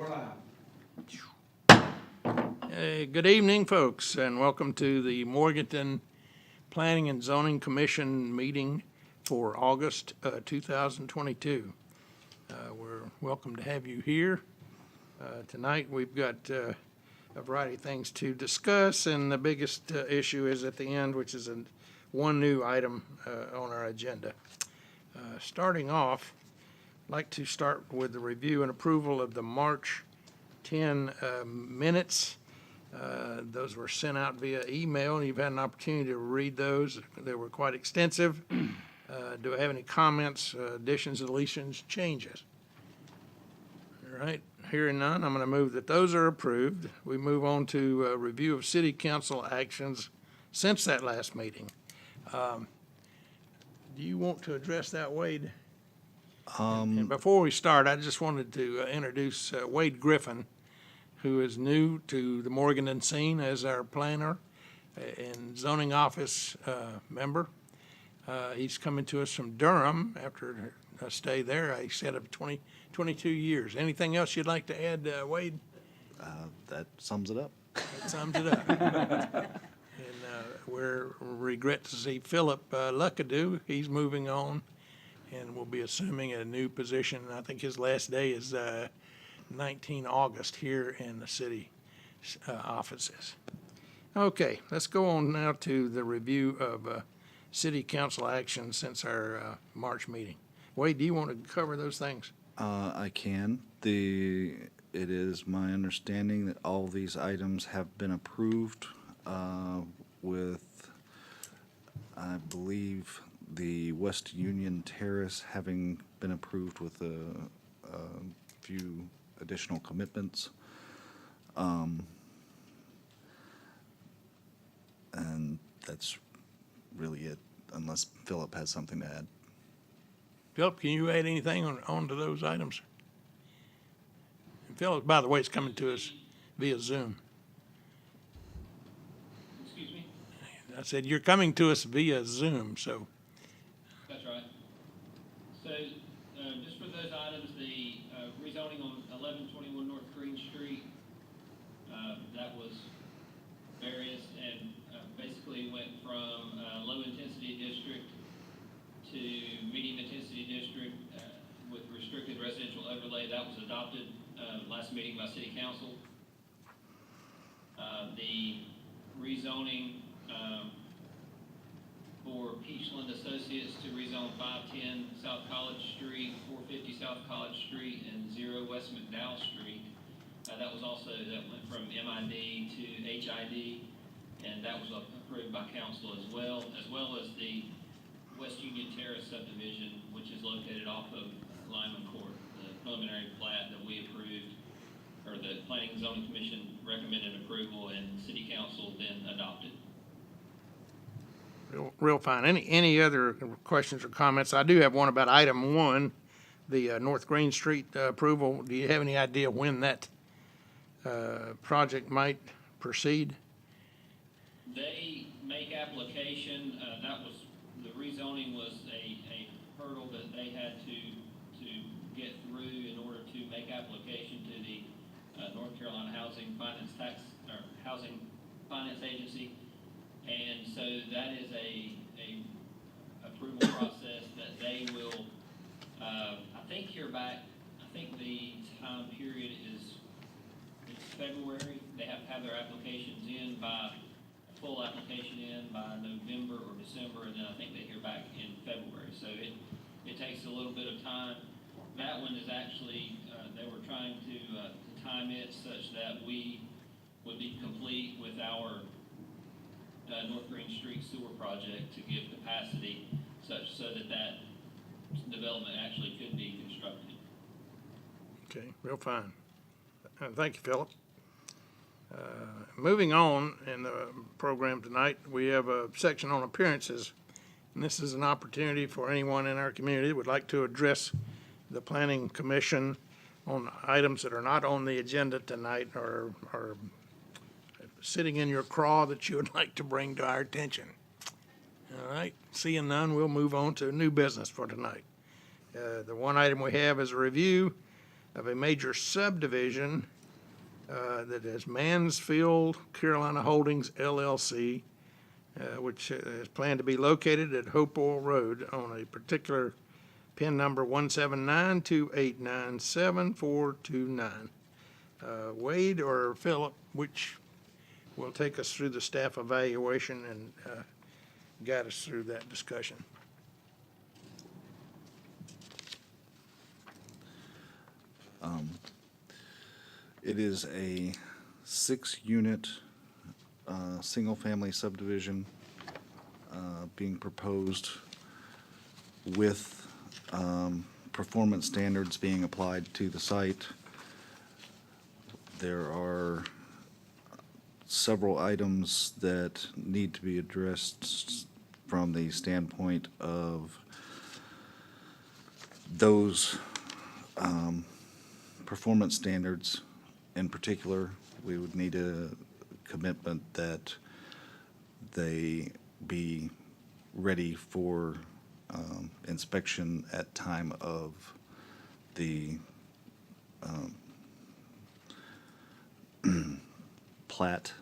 We're live. Hey, good evening, folks, and welcome to the Morganton Planning and Zoning Commission meeting for August 2022. We're welcome to have you here. Tonight, we've got a variety of things to discuss, and the biggest issue is at the end, which is one new item on our agenda. Starting off, I'd like to start with the review and approval of the March 10 minutes. Those were sent out via email, and you've had an opportunity to read those. They were quite extensive. Do I have any comments, additions, deletions, changes? All right, hearing none, I'm going to move that those are approved. We move on to review of city council actions since that last meeting. Do you want to address that, Wade? And before we start, I just wanted to introduce Wade Griffin, who is new to the Morganton scene as our planner and zoning office member. He's coming to us from Durham after a stay there, I said, of 22 years. Anything else you'd like to add, Wade? That sums it up. That sums it up. And we're regret to see Philip Luckadoo. He's moving on and will be assuming a new position. I think his last day is 19 August here in the city offices. Okay, let's go on now to the review of city council action since our March meeting. Wade, do you want to cover those things? I can. It is my understanding that all these items have been approved with, I believe, the West Union Terrace having been approved with a few additional commitments. And that's really it, unless Philip has something to add. Philip, can you add anything on to those items? And Philip, by the way, is coming to us via Zoom. Excuse me? I said, you're coming to us via Zoom, so. That's right. So, just for those items, the rezoning on 1121 North Green Street, that was various and basically went from low-intensity district to medium-intensity district with restricted residential overlay. That was adopted last meeting by City Council. The rezoning for Peachland Associates to rezone 510 South College Street, 450 South College Street, and 0 West McDowell Street. That was also, that went from MID to HID, and that was approved by council as well as the West Union Terrace subdivision, which is located off of Lyman Court, the preliminary plat that we approved, or the Planning and Zoning Commission recommended approval, and City Council then adopted. Real fine. Any other questions or comments? I do have one about item 1, the North Green Street approval. Do you have any idea when that project might proceed? They make application, that was, the rezoning was a hurdle that they had to get through in order to make application to the North Carolina Housing Finance Agency. And so that is a approval process that they will, I think the time period is February. They have to have their applications in full application in by November or December, and then I think they hear back in February. So it takes a little bit of time. That one is actually, they were trying to time it such that we would be complete with our North Green Street sewer project to give capacity such so that development actually could be constructed. Okay, real fine. Thank you, Philip. Moving on in the program tonight, we have a section on appearances. And this is an opportunity for anyone in our community that would like to address the Planning Commission on items that are not on the agenda tonight or sitting in your craw that you would like to bring to our attention. All right, seeing none, we'll move on to new business for tonight. The one item we have is a review of a major subdivision that is Mansfield Carolina Holdings LLC, which is planned to be located at Hopewell Road on a particular PIN number 17928977429. Wade or Philip, which will take us through the staff evaluation and guide us through that discussion. It is a 6-unit, single-family subdivision being proposed with performance standards being applied to the site. There are several items that need to be addressed from the standpoint of those performance standards. In particular, we would need a commitment that they be ready for inspection at time of the plat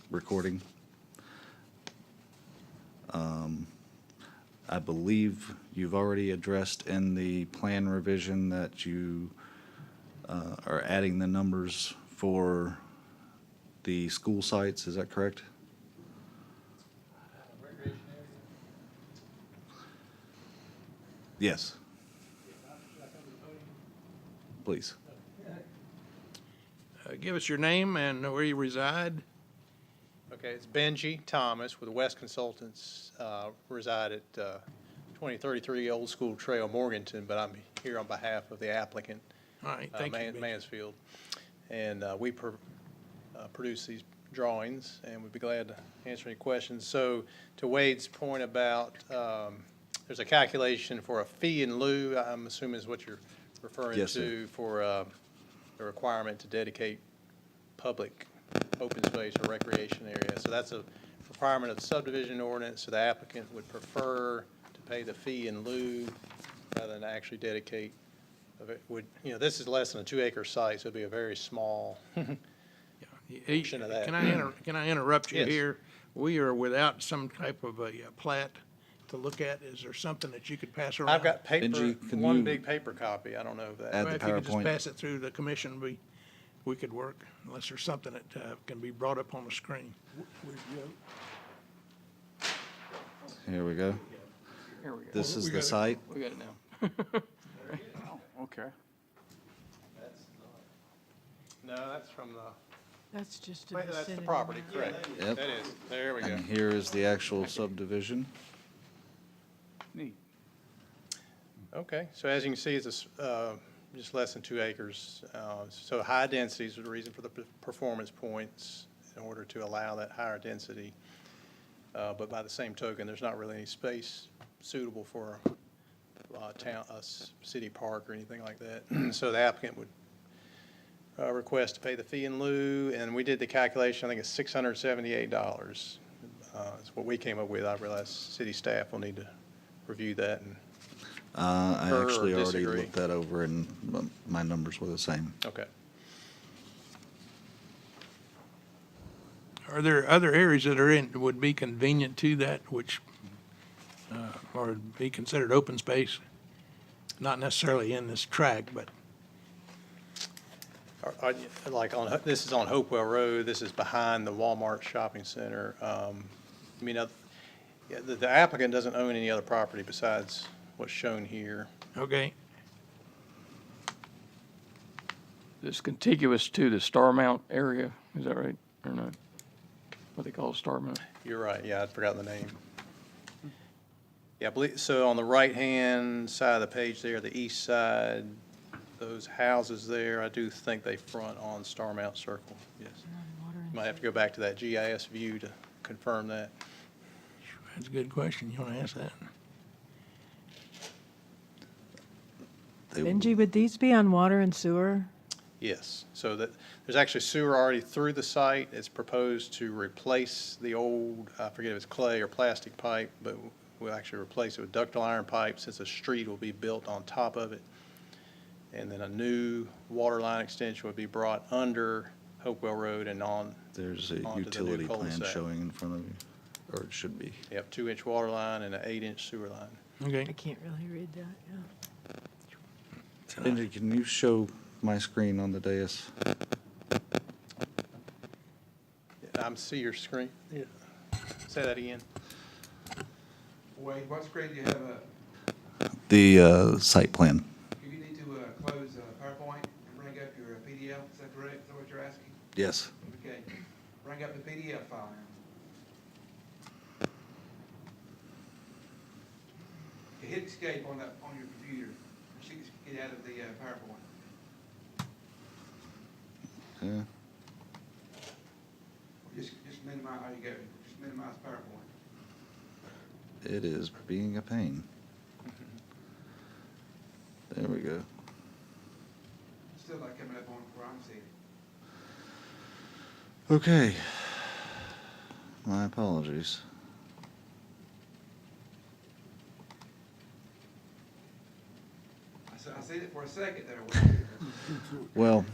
recording. I believe you've already addressed in the plan revision that you are adding the numbers for the school sites, is that correct? Yes. Please. Give us your name and where you reside. Okay, it's Benji Thomas with West Consultants, reside at 2033 Old School Trail, Morganton, but I'm here on behalf of the applicant, All right, thank you. Benji. Mansfield. And we produce these drawings, and we'd be glad to answer any questions. So to Wade's point about there's a calculation for a fee in lieu, I'm assuming is what you're referring Yes, to, sir. for the requirement to dedicate public open space or recreation area. So that's a requirement of the subdivision ordinance, so the applicant would prefer to pay the fee in lieu rather than actually dedicate. This is less than a 2-acre site, so it'd be a very small portion of that. Can I interrupt you Yes. here? We are without some type of a plat to look at. Is there something that you could pass around? I've got paper, Benji, can one you big paper copy. I don't know if that. add Well, the if you could just PowerPoint? pass it through the commission, we could work, unless there's something that can be brought up on the screen. Here we go. Here we go. This is We the got it. site. We got it now. Oh, okay. No, that's from the, That's just a that's the vicinity. property, correct. Yep. That is, there we go. And here is the actual subdivision. Neat. Okay, so as you can see, it's just less than 2 acres. So high densities are the reason for the performance points in order to allow that higher density. But by the same token, there's not really any space suitable for a city park or anything like that. So the applicant would request to pay the fee in lieu, and we did the calculation, I think it's $678. Is what we came up with. I realize city staff will need to review that. And I Concur or actually already disagree? looked that over and my numbers were the same. okay. Are there other areas that would be convenient to that, which, or be considered open space? Not necessarily in this tract, but Like this is on Hopewell Road, this is behind the Walmart shopping center. The applicant doesn't own any other property besides what's shown here. okay. It's contiguous to the Star Mount area, is that right, or not? What they call Star Mount? You're right, yeah, I'd forgotten the name. Yeah, I believe, so on the right-hand side of the page there, the east side, those houses there, I do think they front on Star Mount Circle, yes. Might have to go back to that GIS view to confirm that. That's a good question. You want to ask that? Benji, would these be on water and sewer? Yes, so that, there's actually sewer already through the site. It's proposed to replace the old, I forget if it's clay or plastic pipe, but we'll actually replace it with ductile iron pipe since a street will be built on top of it. and then a new water line extension would be brought under Hopewell Road and on. There's a onto the new utility plan cul-de-sac. showing in front of you, or it should be. You have 2-inch water line and an 8-inch sewer line. Okay. I can't really read that, yeah. Benji, can you show my screen on the dais? See your screen. Yeah. Say that again. Wade, what screen do you have up? The site plan. You need to close PowerPoint and bring up your PDF, is that correct? Is that what you're asking? Yes. Okay, bring up the PDF file now. You hit escape on your computer, so you can get out of the PowerPoint. Yeah. Just minimize, there you go, just minimize PowerPoint. It is being a pain. There we go. It's still not coming up on where I'm seeing it. Okay. My apologies. I seen it for a second there. Wade. Well,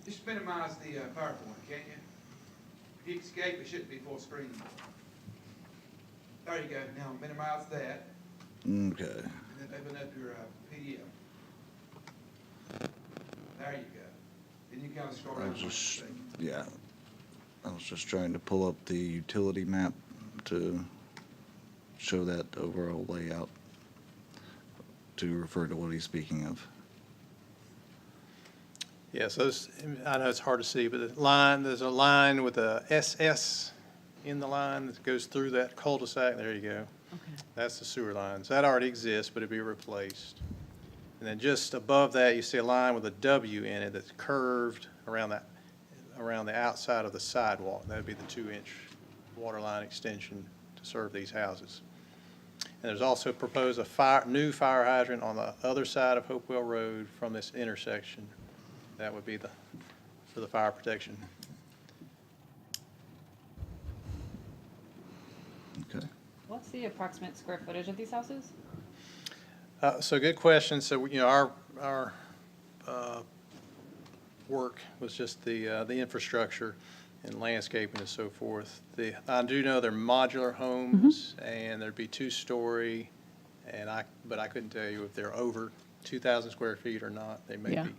Just minimize the PowerPoint, can't you? If you escape, it shouldn't be full screen anymore. There you go, now minimize that, okay. and then open up your PDF. There you go. Then you kind of scroll I down. was just, yeah. I was just trying to pull up the utility map to show that overall layout to refer to what he's speaking of. Yes, those, I know it's hard to see, but the line, there's a line with a SS in the line that goes through that cul-de-sac. There you go. Okay. That's the sewer lines. That already exists, but it'd be replaced. And then just above that, you see a line with a W in it that's curved around the outside of the sidewalk. That'd be the 2-inch water line extension to serve these houses. And there's also proposed a new fire hydrant on the other side of Hopewell Road from this intersection. That would be for the fire protection. Okay. What's the approximate square footage of these houses? So good question. So, our work was just the infrastructure and landscaping and so forth. I do know they're modular homes and there'd be 2-story, but I couldn't tell you if they're over 2,000 square feet or not. They may Yeah. be,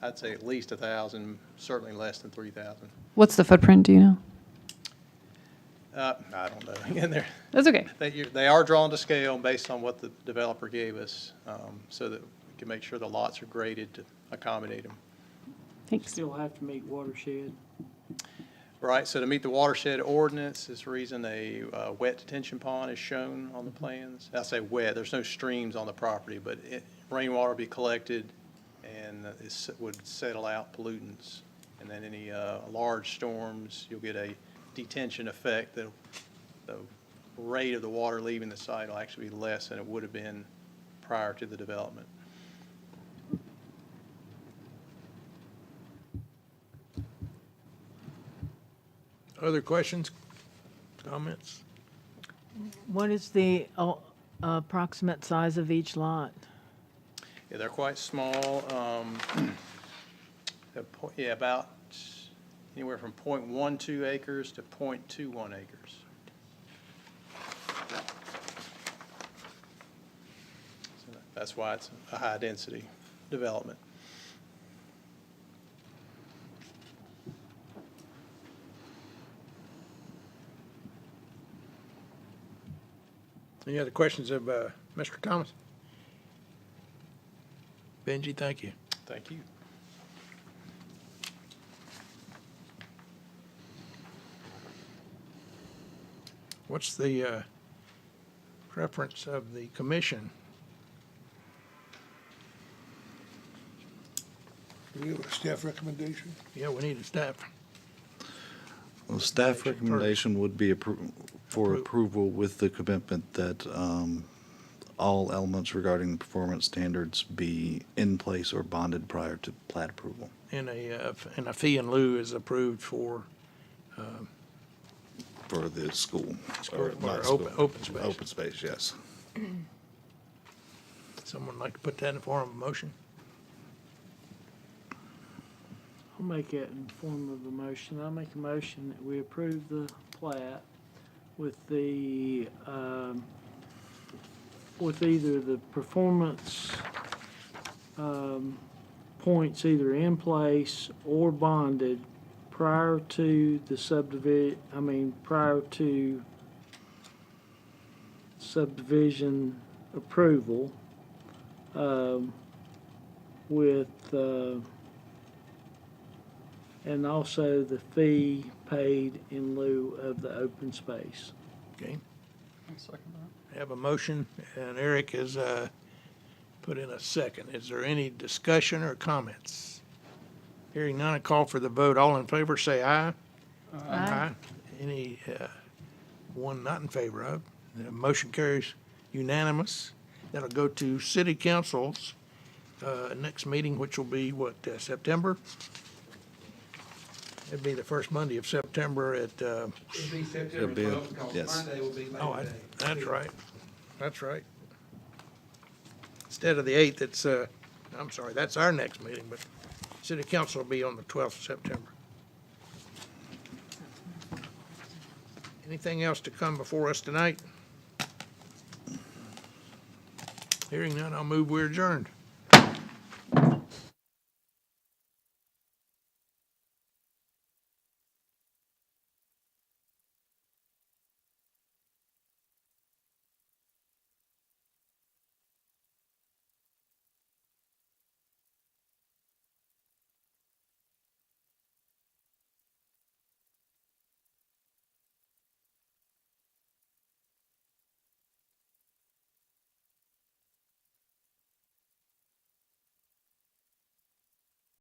I'd say at least 1,000, certainly less than 3,000. What's the footprint, do you know? I don't know. Again, That's okay. they are drawn to scale based on what the developer gave us, so that we can make sure the lots are graded to accommodate them. Thanks. Still have to meet watershed. Right, so to meet the watershed ordinance, is the reason a wet detention pond is shown on the plans. I say wet, there's no streams on the property, but rainwater will be collected and it would settle out pollutants. And then any large storms, you'll get a detention effect. The rate of the water leaving the site will actually be less than it would have been prior to the development. Other questions, comments? What is the approximate size of each lot? Yeah, they're quite small. About anywhere from 0.12 acres to 0.21 acres. So that's why it's a high-density development. Any other questions of Mr. Thomas? Benji, thank you. Thank you. What's the preference of the commission? Do we have a staff recommendation? Yeah, we need a staff. Well, staff Action recommendation would be for Approve. approval with the commitment that all elements regarding the performance standards be in place or bonded prior to plat approval. And a fee in lieu is approved for For the school. School, or or not open- school. open space. Open space, yes. someone like to put that in the form of a motion. I'll make that in the form of a motion. I'll make a motion that we approve the plat with the, with either the performance, points either in place or bonded prior to the prior to subdivision approval, with, and also the fee paid in lieu of the open space. Okay. I have a motion, and Eric has put in a second. Is there any discussion or comments? Hearing none, I call for the vote. All in favor, say aye. Aye. Any one not in favor of? The motion carries unanimous. That'll go to city council's next meeting, which will be, what, September? It'd be the first Monday of September at, It'll be September It'll be- 12th, because yes. Monday will be oh, Labor Day. that's right. That's right. Instead of the 8th, it's, I'm sorry, that's our next meeting, but city council will be on the 12th of September. Anything else to come before us tonight? Hearing none, I'll move we adjourned.